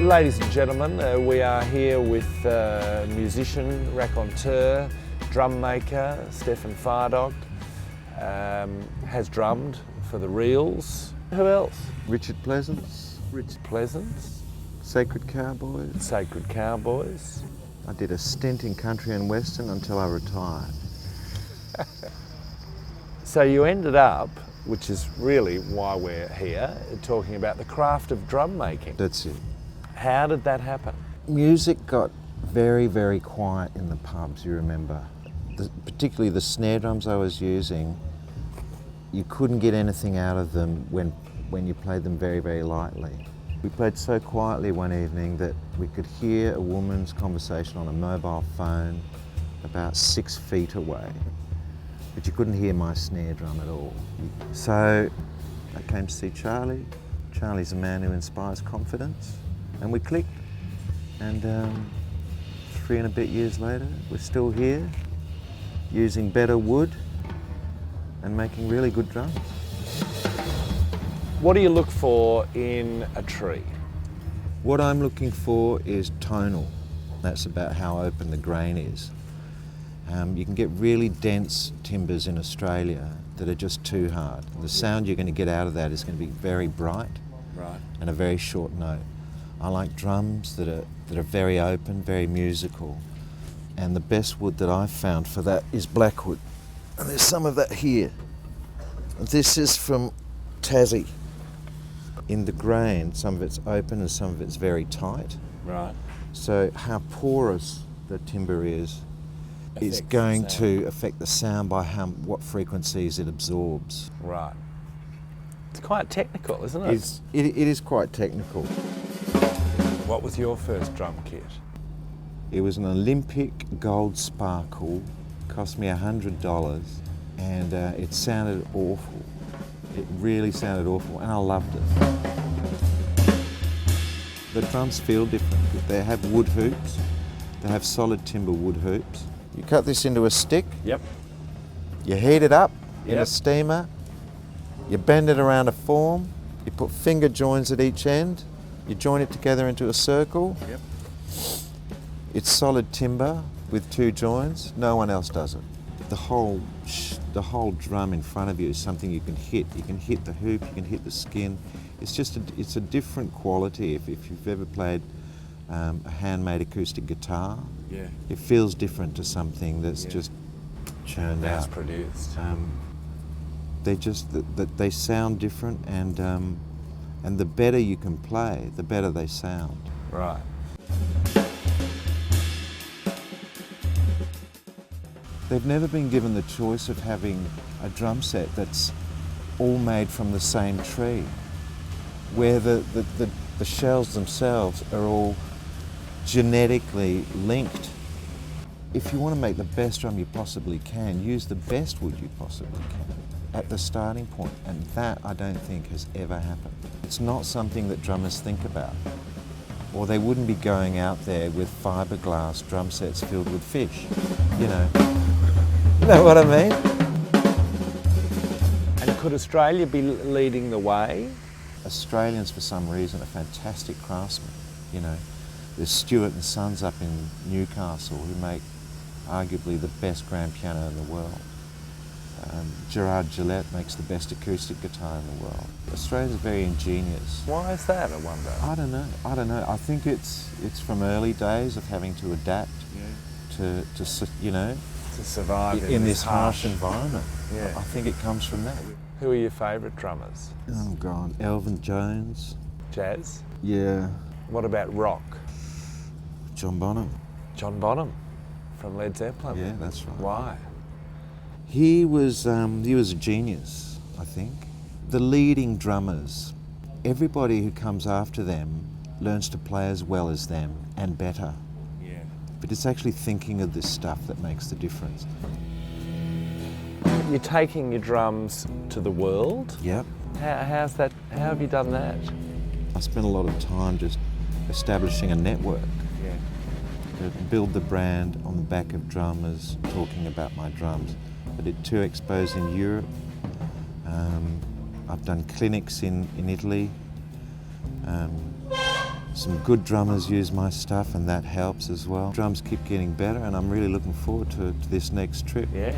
Ladies and gentlemen, we are here with musician, raconteur, drum maker, Stephan Fidock. Has drummed for the Reels. Who else? Richard Pleasance. Richard Pleasance. Sacred Cowboys. Sacred Cowboys. I did a stint in country and western until I retired. So you ended up, which is really why we're here, talking about the craft of drum making. That's it. How did that happen? Music got very, very quiet in the pubs, you remember. Particularly the snare drums I was using, you couldn't get anything out of them when you played them very, very lightly. We played so quietly one evening that we could hear a woman's conversation on a mobile phone about 6 feet away, but you couldn't hear my snare drum at all. So I came to see Charlie. Charlie's a man who inspires confidence, and we clicked. And 3 and a bit years later, we're still here, using better wood and making really good drums. What do you look for in a tree? What I'm looking for is tonal. That's about how open the grain is. You can get really dense timbers in Australia that are just too hard. The sound you're going to get out of that is going to be very bright, Right. and a very short note. I like drums that are very open, very musical. And the best wood that I've found for that is Blackwood. And there's some of that here. This is from Tassie. In the grain, some of it's open and some of it's very tight. Right. So how porous the timber is going to affect the sound by what frequencies it absorbs. Right. It's quite technical, isn't it? It is quite technical. What was your first drum kit? It was an Olympic gold sparkle, cost me $100, and it sounded awful. It really sounded awful, and I loved it. The drums feel different. They have wood hoops. They have solid timber wood hoops. You cut this into a stick. Yep. You heat it up in a Yep. steamer. You bend it around a form. You put finger joins at each end. You join it together into a circle. Yep. It's solid timber with 2 joins. No one else does it. The whole drum in front of you is something you can hit. You can hit the hoop, you can hit the skin. It's a different quality. If you've ever played a handmade acoustic guitar, Yeah. it feels different to something that's Yeah. just churned Mass out. produced. They sound different, and the better you can play, the better they sound. Right. They've never been given the choice of having a drum set that's all made from the same tree, where the shells themselves are all genetically linked. If you want to make the best drum you possibly can, use the best wood you possibly can at the starting point, and that I don't think has ever happened. It's not something that drummers think about, or they wouldn't be going out there with fiberglass drum sets filled with fish, you know. You know what I mean? And could Australia be leading the way? Australians, for some reason, are fantastic craftsmen, you know. There's Stewart and Sons up in Newcastle who make arguably the best grand piano in the world. Gerard Gillette makes the best acoustic guitar in the world. Australians are very ingenious. Why is that, I wonder? I don't know. I think it's from early days of having to adapt to you know, To survive in this harsh environment. Yeah. I think it comes from that. Who are your favourite drummers? Oh God, Elvin Jones. Jazz? Yeah. What about rock? John Bonham. John Bonham from Led Zeppelin. Yeah, that's right. Why? He was a genius, I think. The leading drummers, everybody who comes after them learns to play as well as them and better. Yeah. But it's actually thinking of this stuff that makes the difference. You're taking your drums to the world. Yep. How's that? How have you done that? I spent a lot of time just establishing a network. Yeah. To build the brand on the back of drummers talking about my drums. I did 2 expos in Europe. I've done clinics in Italy. Some good drummers use my stuff and that helps as well. Drums keep getting better and I'm really looking forward to this next trip. Yeah.